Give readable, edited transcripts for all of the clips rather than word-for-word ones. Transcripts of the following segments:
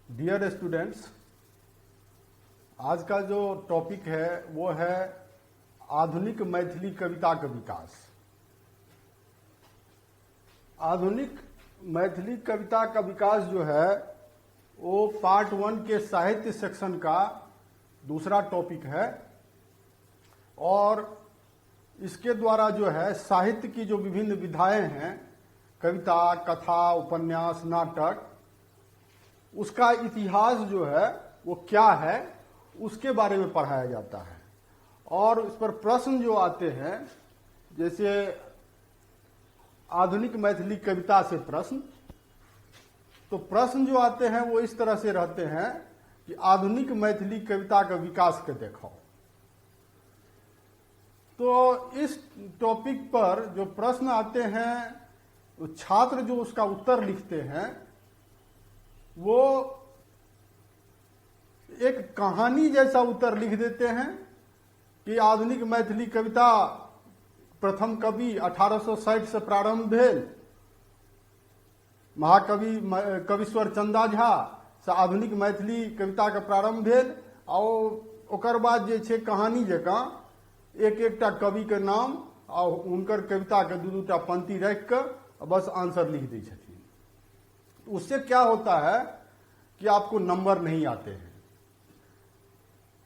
Dear students, आज का जो टॉपिक है वो है आधुनिक मैथिली कविता का विकास। आधुनिक मैथिली कविता का विकास जो है वो पार्ट 1 के साहित्य सेक्शन का दूसरा टॉपिक है और इसके द्वारा जो है साहित्य की जो विभिन्न विधाएं हैं, कविता, कथा, उपन्यास, नाटक, उसका इतिहास जो है वो क्या है उसके बारे में पढ़ाया जाता है। और इस पर प्रश्न जो आते हैं, जैसे आधुनिक मैथिली कविता से प्रश्न, तो प्रश्न जो आते हैं वो इस तरह से रहते हैं कि आधुनिक मैथिली कविता का विकास के देखो। तो इस टॉपिक पर जो प्रश्न आते हैं, तो छात्र जो उसका उत्तर लिखते हैं वो एक कहानी जैसा उत्तर लिख देते हैं कि आधुनिक मैथिली कविता प्रथम कवि 1860 से प्रारंभ भेल, महाकवि कविश्वर चंदा झा से आधुनिक मैथिली कविता का प्रारंभ भेल। और ओकर बाद जे छै कहानी जकाँ एक एकटा कवि के नाम और उनकर कविता के दू दूटा पंक्ति राखि कऽ बस आंसर लिख दै छथिन। उससे क्या होता है कि आपको नंबर नहीं आते हैं।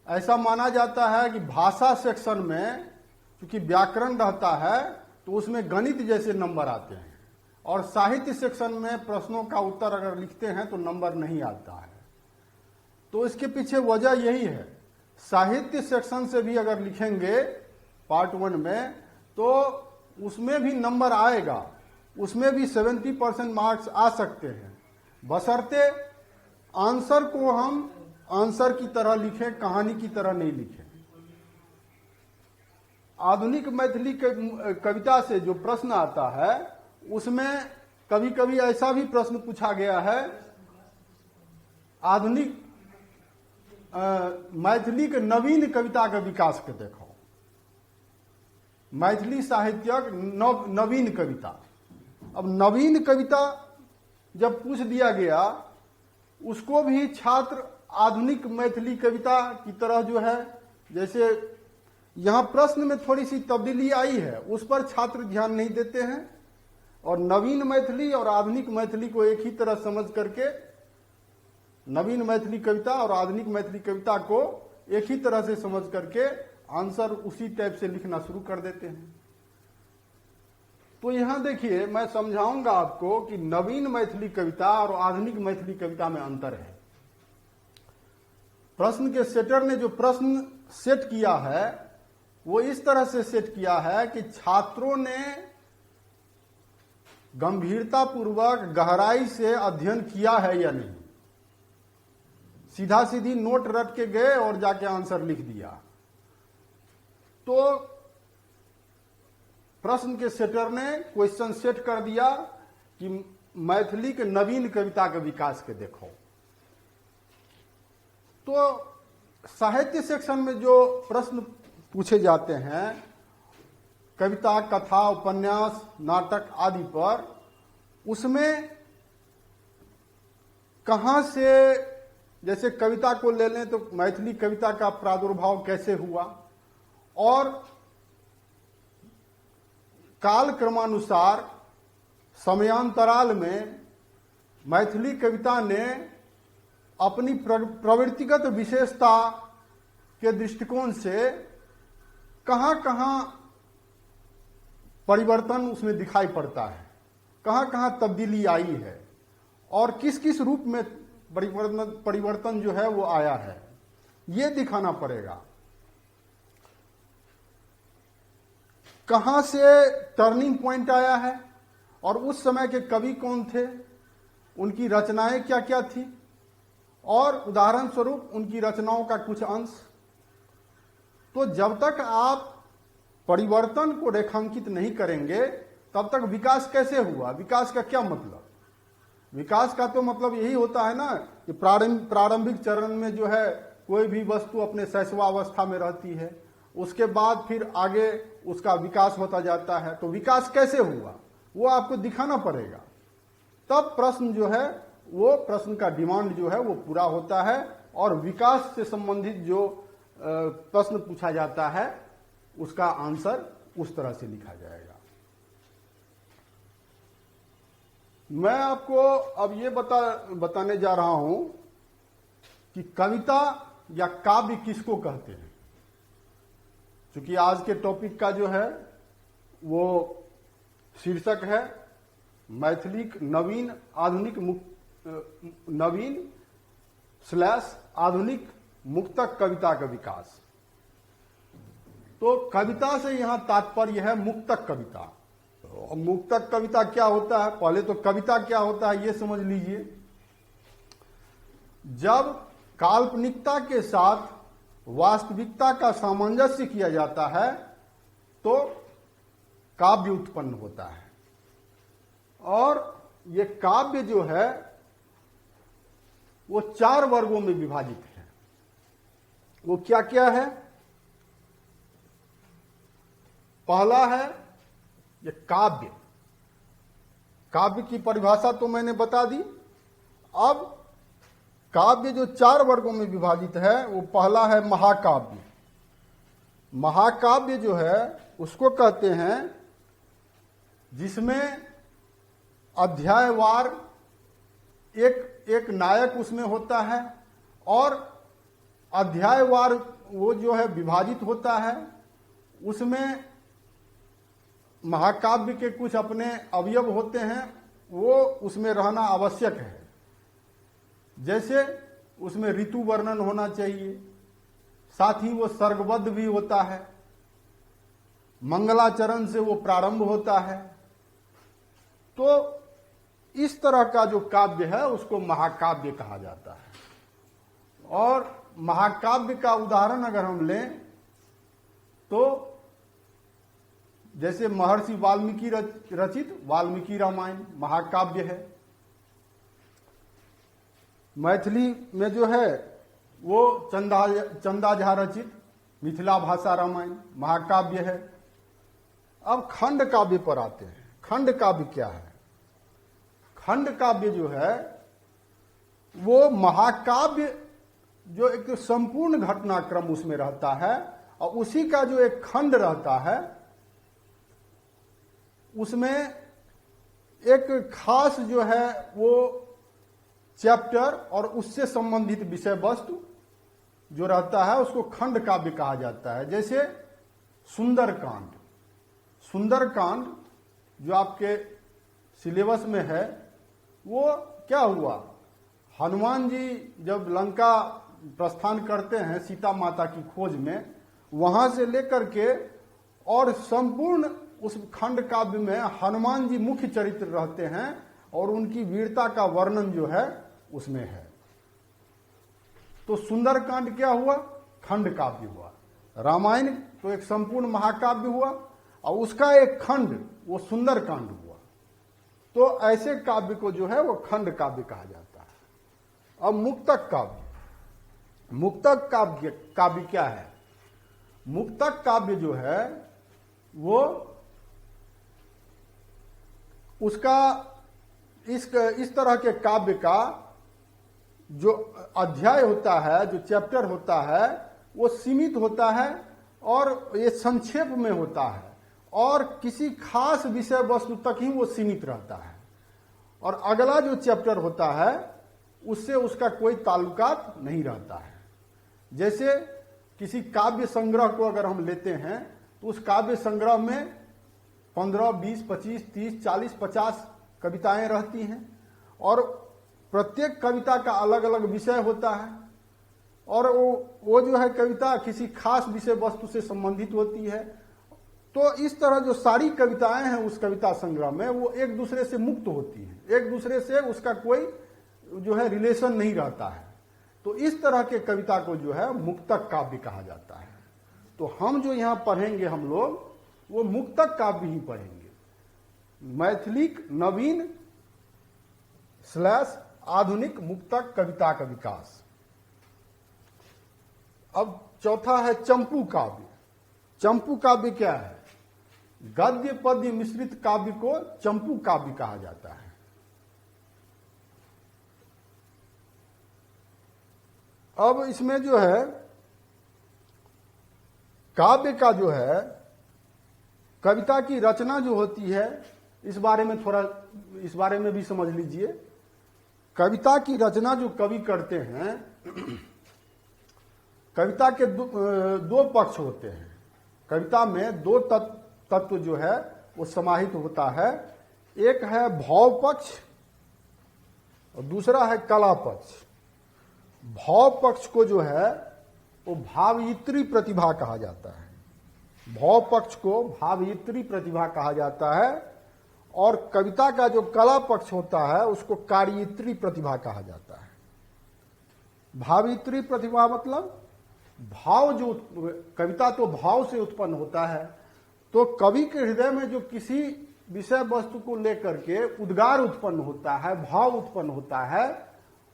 ऐसा माना जाता है कि भाषा सेक्शन में क्योंकि व्याकरण रहता है तो उसमें गणित जैसे नंबर आते हैं, और साहित्य सेक्शन में प्रश्नों का उत्तर अगर लिखते हैं तो नंबर नहीं आता है। तो इसके पीछे वजह यही है। साहित्य सेक्शन से भी अगर लिखेंगे पार्ट 1 में तो उसमें भी नंबर आएगा, उसमें भी 70% मार्क्स आ सकते हैं, बशर्ते आंसर को हम आंसर की तरह लिखें, कहानी की तरह नहीं लिखें। आधुनिक मैथिली कविता से जो प्रश्न आता है उसमें कभी कभी ऐसा भी प्रश्न पूछा गया है, आधुनिक मैथिली के नवीन कविता के विकास के देखो। मैथिली साहित्यक नवीन कविता। अब नवीन कविता जब पूछ दिया गया, उसको भी छात्र आधुनिक मैथिली कविता की तरह जो है, जैसे यहाँ प्रश्न में थोड़ी सी तब्दीली आई है, उस पर छात्र ध्यान नहीं देते हैं और नवीन मैथिली और आधुनिक मैथिली को एक ही तरह समझ करके नवीन मैथिली कविता और आधुनिक मैथिली कविता को एक ही तरह से समझ करके आंसर उसी टाइप से लिखना शुरू कर देते हैं। तो यहां देखिए, मैं समझाऊंगा आपको कि नवीन मैथिली कविता और आधुनिक मैथिली कविता में अंतर है। प्रश्न के सेटर ने जो प्रश्न सेट किया है वो इस तरह से सेट किया है कि छात्रों ने गंभीरता पूर्वक गहराई से अध्ययन किया है या नहीं। सीधा सीधी नोट रट के गए और जाके आंसर लिख दिया। तो प्रश्न के सेटर ने क्वेश्चन सेट कर दिया कि मैथिली के नवीन कविता के विकास के देखो। तो साहित्य सेक्शन में जो प्रश्न पूछे जाते हैं, कविता, कथा, उपन्यास, नाटक आदि पर, उसमें कहां से, जैसे कविता को ले लें तो मैथिली कविता का प्रादुर्भाव कैसे हुआ और काल क्रमानुसार समयांतराल में मैथिली कविता ने अपनी प्रवृत्तिगत विशेषता के दृष्टिकोण से कहां कहां परिवर्तन उसमें दिखाई पड़ता है, कहां कहां तब्दीली आई है और किस किस रूप में परिवर्तन जो है वो आया है, ये दिखाना पड़ेगा। कहां से टर्निंग पॉइंट आया है और उस समय के कवि कौन थे, उनकी रचनाएं क्या क्या थी और उदाहरण स्वरूप उनकी रचनाओं का कुछ अंश। तो जब तक आप परिवर्तन को रेखांकित नहीं करेंगे तब तक विकास कैसे हुआ। विकास का क्या मतलब? विकास का तो मतलब यही होता है ना कि प्रारंभिक चरण में जो है कोई भी वस्तु अपने शैशवावस्था में रहती है, उसके बाद फिर आगे उसका विकास होता जाता है। तो विकास कैसे हुआ वो आपको दिखाना पड़ेगा, तब प्रश्न जो है वो प्रश्न का डिमांड जो है वो पूरा होता है और विकास से संबंधित जो प्रश्न पूछा जाता है उसका आंसर उस तरह से लिखा जाएगा। मैं आपको अब ये बताने जा रहा हूं कि कविता या काव्य किसको कहते हैं। क्योंकि आज के टॉपिक का जो है वो शीर्षक है मैथिली नवीन / आधुनिक मुक्तक कविता का विकास। तो कविता से यहां तात्पर्य है मुक्तक कविता। मुक्तक कविता क्या होता है, पहले तो कविता क्या होता है ये समझ लीजिए। जब काल्पनिकता के साथ वास्तविकता का सामंजस्य किया जाता है तो काव्य उत्पन्न होता है। और ये काव्य जो है वो 4 वर्गों में विभाजित है। वो क्या क्या है? पहला है ये काव्य। काव्य की परिभाषा तो मैंने बता दी। अब काव्य जो 4 वर्गों में विभाजित है वो पहला है महाकाव्य। महाकाव्य जो है उसको कहते हैं जिसमें अध्यायवार एक नायक उसमें होता है और अध्यायवार वो जो है विभाजित होता है। उसमें महाकाव्य के कुछ अपने अवयव होते हैं, वो उसमें रहना आवश्यक है। जैसे उसमें ऋतु वर्णन होना चाहिए, साथ ही वो सर्गबद्ध भी होता है, मंगलाचरण से वो प्रारंभ होता है। तो इस तरह का जो काव्य है उसको महाकाव्य कहा जाता है। और महाकाव्य का उदाहरण अगर हम लें तो जैसे महर्षि वाल्मीकि रचित वाल्मीकि रामायण महाकाव्य है। मैथिली में जो है वो चंदा झा रचित मिथिला भाषा रामायण महाकाव्य है। अब खंड काव्य पर आते हैं। खंड काव्य क्या है? खंड काव्य जो है वो महाकाव्य जो एक संपूर्ण घटनाक्रम उसमें रहता है और उसी का जो एक खंड रहता है उसमें एक खास जो है वो चैप्टर और उससे संबंधित विषय वस्तु जो रहता है उसको खंड काव्य कहा जाता है। जैसे सुंदरकांड। सुंदरकांड जो आपके सिलेबस में है वो क्या हुआ, हनुमान जी जब लंका प्रस्थान करते हैं सीता माता की खोज में, वहां से लेकर के और संपूर्ण उस खंड काव्य में हनुमान जी मुख्य चरित्र रहते हैं और उनकी वीरता का वर्णन जो है उसमें है। तो सुंदरकांड क्या हुआ? खंड काव्य हुआ। रामायण तो एक संपूर्ण महाकाव्य हुआ और उसका एक खंड वो सुंदरकांड हुआ। तो ऐसे काव्य को जो है वो खंड काव्य कहा जाता है। अब मुक्तक काव्य। मुक्तक काव्य क्या है? मुक्तक काव्य जो है वो उसका इस तरह के काव्य का जो अध्याय होता है, जो चैप्टर होता है, वो सीमित होता है और ये संक्षेप में होता है और किसी खास विषय वस्तु तक ही वो सीमित रहता है। और अगला जो चैप्टर होता है उससे उसका कोई ताल्लुकात नहीं रहता है। जैसे किसी काव्य संग्रह को अगर हम लेते हैं तो उस काव्य संग्रह में 15, 20, 25, 30, 40, 50 कविताएं रहती हैं और प्रत्येक कविता का अलग अलग विषय होता है और वो जो है कविता किसी खास विषय वस्तु से संबंधित होती है। तो इस तरह जो सारी कविताएं हैं उस कविता संग्रह में वो एक दूसरे से मुक्त होती हैं, एक दूसरे से उसका कोई जो है रिलेशन नहीं रहता है। तो इस तरह के कविता को जो है मुक्तक काव्य कहा जाता है। तो हम जो यहाँ पढ़ेंगे हम लोग वो मुक्तक काव्य ही पढ़ेंगे, मैथिली नवीन / आधुनिक मुक्तक कविता का विकास। अब चौथा है चंपू काव्य। चंपू काव्य क्या है? गद्य पद्य मिश्रित काव्य को चंपू काव्य कहा जाता है। अब इसमें जो है काव्य का जो है कविता की रचना जो होती है, इस बारे में भी समझ लीजिए। कविता की रचना जो कवि करते हैं, कविता के दो पक्ष होते हैं। कविता में दो तत्व जो है वो समाहित होता है। एक है भाव पक्ष और दूसरा है कला पक्ष। भाव पक्ष को जो है वो भावयित्री प्रतिभा कहा जाता है। भाव पक्ष को भावयित्री प्रतिभा कहा जाता है और कविता का जो कला पक्ष होता है उसको कार्ययित्री प्रतिभा कहा जाता है। भावयित्री प्रतिभा मतलब भाव, जो कविता तो भाव से उत्पन्न होता है, तो कवि के हृदय में जो किसी विषय वस्तु को लेकर के उद्गार उत्पन्न होता है, भाव उत्पन्न होता है,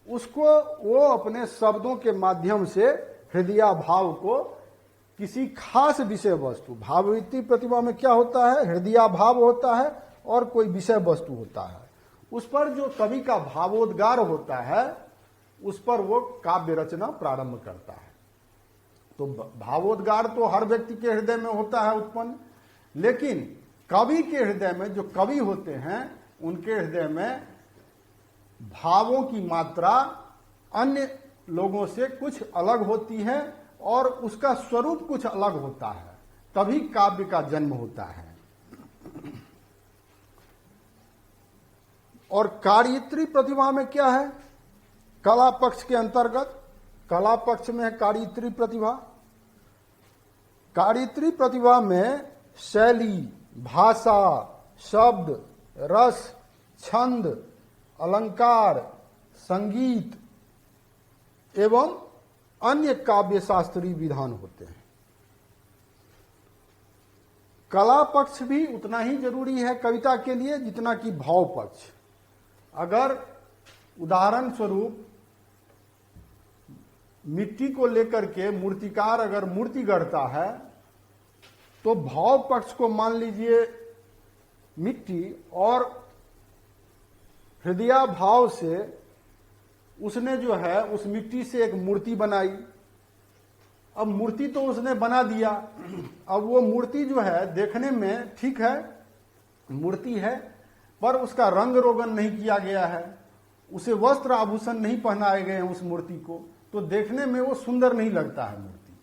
उसको वो अपने शब्दों के माध्यम से हृदय भाव को किसी खास विषय वस्तु, भावयित्री प्रतिभा में क्या होता है, हृदय भाव होता है और कोई विषय वस्तु होता है, उस पर जो कवि का भावोद्गार होता है उस पर वो काव्य रचना प्रारंभ करता है। तो भावोद्गार तो हर व्यक्ति के हृदय में होता है उत्पन्न, लेकिन कवि के हृदय में, जो कवि होते हैं उनके हृदय में भावों की मात्रा अन्य लोगों से कुछ अलग होती है और उसका स्वरूप कुछ अलग होता है, तभी काव्य का जन्म होता है। और कार्ययित्री प्रतिभा में क्या है, कला पक्ष के अंतर्गत, कला पक्ष में है कार्ययित्री प्रतिभा। कार्ययित्री प्रतिभा में शैली, भाषा, शब्द, रस, छंद, अलंकार, संगीत एवं अन्य काव्य शास्त्रीय विधान होते हैं। कला पक्ष भी उतना ही जरूरी है कविता के लिए जितना कि भाव पक्ष। अगर उदाहरण स्वरूप मिट्टी को लेकर के मूर्तिकार अगर मूर्ति गढ़ता है तो भाव पक्ष को मान लीजिए मिट्टी, और हृदय भाव से उसने जो है उस मिट्टी से एक मूर्ति बनाई। अब मूर्ति तो उसने बना दिया, अब वो मूर्ति जो है देखने में ठीक है, मूर्ति है, पर उसका रंग रोगन नहीं किया गया है, उसे वस्त्र आभूषण नहीं पहनाए गए हैं उस मूर्ति को, तो देखने में वो सुंदर नहीं लगता है मूर्ति।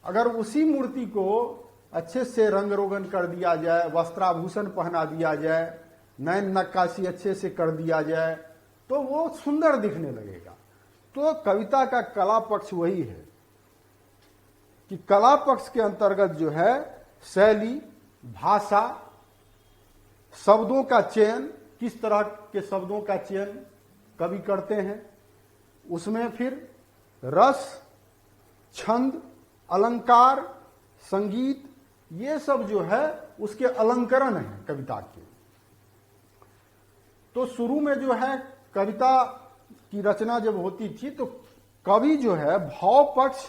अगर उसी मूर्ति को अच्छे से रंग रोगन कर दिया जाए, वस्त्राभूषण पहना दिया जाए, नयन नक्काशी अच्छे से कर दिया जाए, तो वो सुंदर दिखने लगेगा। तो कविता का कला पक्ष वही है कि कला पक्ष के अंतर्गत जो है शैली, भाषा, शब्दों का चयन, किस तरह के शब्दों का चयन कवि करते हैं, उसमें फिर रस, छंद, अलंकार, संगीत, ये सब जो है उसके अलंकरण हैं कविता के। तो शुरू में जो है कविता की रचना जब होती थी तो कवि जो है भाव पक्ष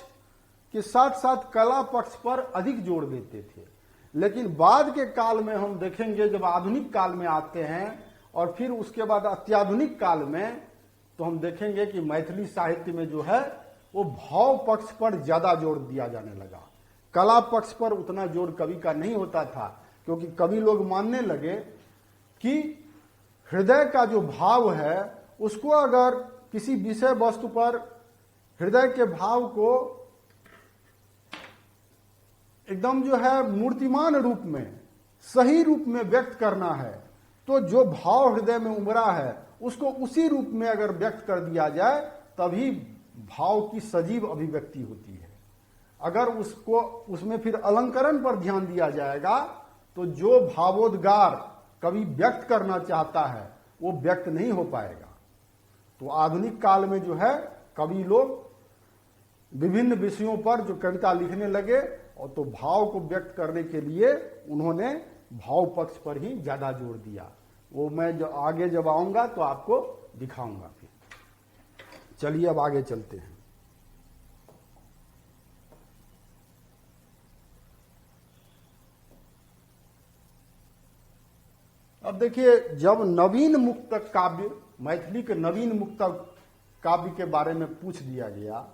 के साथ साथ कला पक्ष पर अधिक जोर देते थे। लेकिन बाद के काल में हम देखेंगे, जब आधुनिक काल में आते हैं और फिर उसके बाद अत्याधुनिक काल में, तो हम देखेंगे कि मैथिली साहित्य में जो है वो भाव पक्ष पर ज्यादा जोर दिया जाने लगा। कला पक्ष पर उतना जोर कवि का नहीं होता था, क्योंकि कवि लोग मानने लगे कि हृदय का जो भाव है उसको अगर किसी विषय वस्तु पर हृदय के भाव को एकदम जो है मूर्तिमान रूप में, सही रूप में व्यक्त करना है, तो जो भाव हृदय में उमड़ा है उसको उसी रूप में अगर व्यक्त कर दिया जाए तभी भाव की सजीव अभिव्यक्ति होती है। अगर उसको उसमें फिर अलंकरण पर ध्यान दिया जाएगा तो जो भावोद्गार कवि व्यक्त करना चाहता है वो व्यक्त नहीं हो पाएगा। तो आधुनिक काल में जो है कवि लोग विभिन्न विषयों पर जो कविता लिखने लगे, और तो भाव को व्यक्त करने के लिए उन्होंने भाव पक्ष पर ही ज्यादा जोर दिया। वो मैं जो आगे जब आऊंगा तो आपको दिखाऊंगा। फिर चलिए अब आगे चलते हैं। अब देखिए, जब नवीन मुक्तक काव्य, मैथिली के नवीन मुक्तक काव्य के बारे में पूछ दिया गया,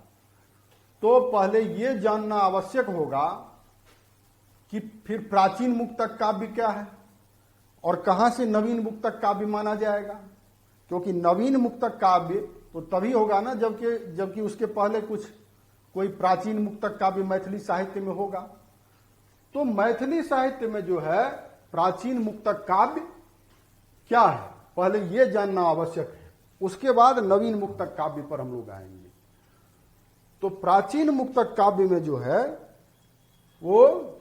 तो पहले ये जानना आवश्यक होगा कि फिर प्राचीन मुक्तक काव्य क्या है और कहां से नवीन मुक्तक काव्य माना जाएगा। क्योंकि नवीन मुक्तक काव्य तो तभी होगा ना जबकि उसके पहले कोई प्राचीन मुक्तक काव्य मैथिली साहित्य में होगा। तो मैथिली साहित्य में जो है प्राचीन मुक्तक काव्य क्या है, पहले यह जानना आवश्यक है, उसके बाद नवीन मुक्तक काव्य पर हम लोग आएंगे। तो प्राचीन मुक्तक काव्य में जो है वो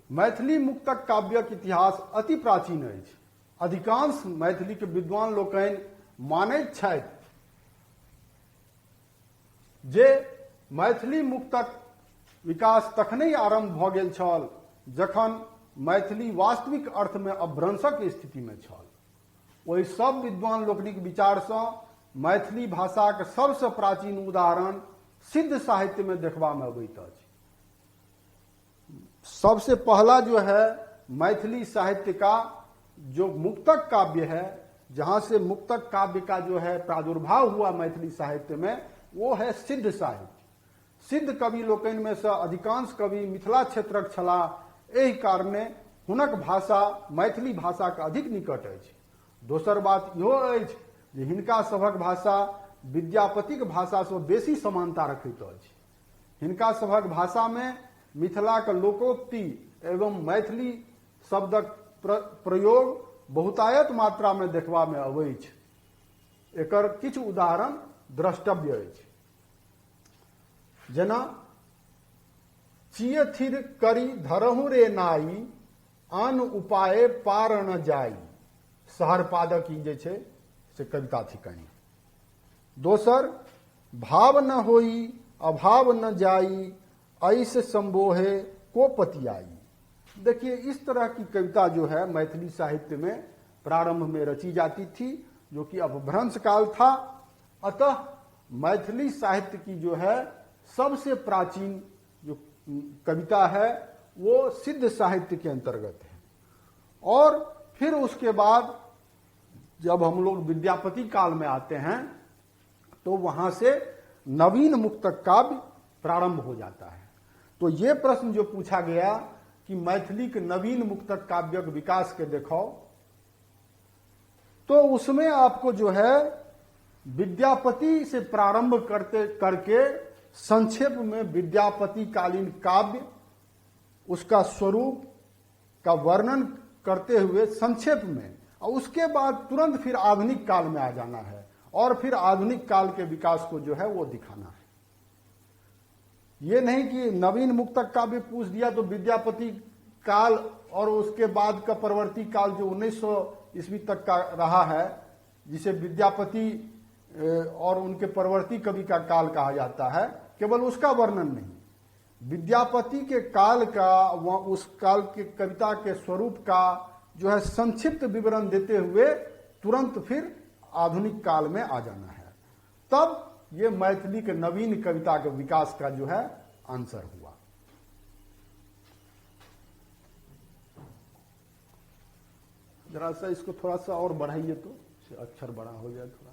मैथिली मुक्तक काव्यक इतिहास अति प्राचीन अछि। अधिकांश मैथिली के विद्वान लोकनि मानैत छथि जे मैथिली मुक्तक विकास तखनहि आरंभ भऽ गेल छल जखन मैथिली वास्तविक अर्थ में अपभ्रंशक स्थिति में छल। ओहि सब विद्वान लोकनिक विचार से मैथिली भाषा के सबसे प्राचीन उदाहरण सिद्ध साहित्य में देखबा में अबैत अछि। सबसे पहला जो है मैथिली साहित्य का जो मुक्तक काव्य है, जहां से मुक्तक काव्य का जो है प्रादुर्भाव हुआ मैथिली साहित्य में, वो है सिद्ध साहित्य। सिद्ध कवि लोकनि में से अधिकांश कवि मिथिला क्षेत्रक छलाह, एहि कारणे हुनक भाषा मैथिली भाषा के अधिक निकट अछि। दोसर बात इहो अछि जे हिनका सभक भाषा विद्यापतिक भाषा से बेसी समानता रखैत अछि। हिनका सभक भाषा में मिथिला के लोकोक्ति एवं मैथिली शब्दक प्रयोग बहुतायत मात्रा में देखबा में अबै छै। एकर किछु उदाहरण द्रष्टव्य अछि। जेना चियथिर करी धरहु रे नाई, आन उपाय पार न जाई, सहर पादक ई जे छै से कविता थी कहीं। दोसर, भाव न होई अभाव न जाई, ऐसे संबोहे को पतियाई। देखिए, इस तरह की कविता जो है मैथिली साहित्य में प्रारंभ में रची जाती थी, जो कि अपभ्रंश काल था। अतः मैथिली साहित्य की जो है सबसे प्राचीन जो कविता है वो सिद्ध साहित्य के अंतर्गत है। और फिर उसके बाद जब हम लोग विद्यापति काल में आते हैं तो वहां से नवीन मुक्तक काव्य प्रारंभ हो जाता है। तो ये प्रश्न जो पूछा गया कि मैथिली के नवीन मुक्तक काव्यक विकास के देखो, तो उसमें आपको जो है विद्यापति से प्रारंभ करके संक्षेप में विद्यापति कालीन काव्य, उसका स्वरूप का वर्णन करते हुए संक्षेप में, और उसके बाद तुरंत फिर आधुनिक काल में आ जाना है और फिर आधुनिक काल के विकास को जो है वो दिखाना है। ये नहीं कि नवीन मुक्तक काव्य पूछ दिया तो विद्यापति काल और उसके बाद का परवर्ती काल जो 1900 ईस्वी तक का रहा है, जिसे विद्यापति और उनके परवर्ती कवि का काल कहा जाता है, केवल उसका वर्णन नहीं, विद्यापति के काल का उस काल के कविता के स्वरूप का जो है संक्षिप्त विवरण देते हुए तुरंत फिर आधुनिक काल में आ जाना है। तब ये मैथिली के नवीन कविता के विकास का जो है आंसर हुआ। जरा सा इसको थोड़ा सा और बढ़ाइए तो अक्षर बड़ा हो जाए थोड़ा।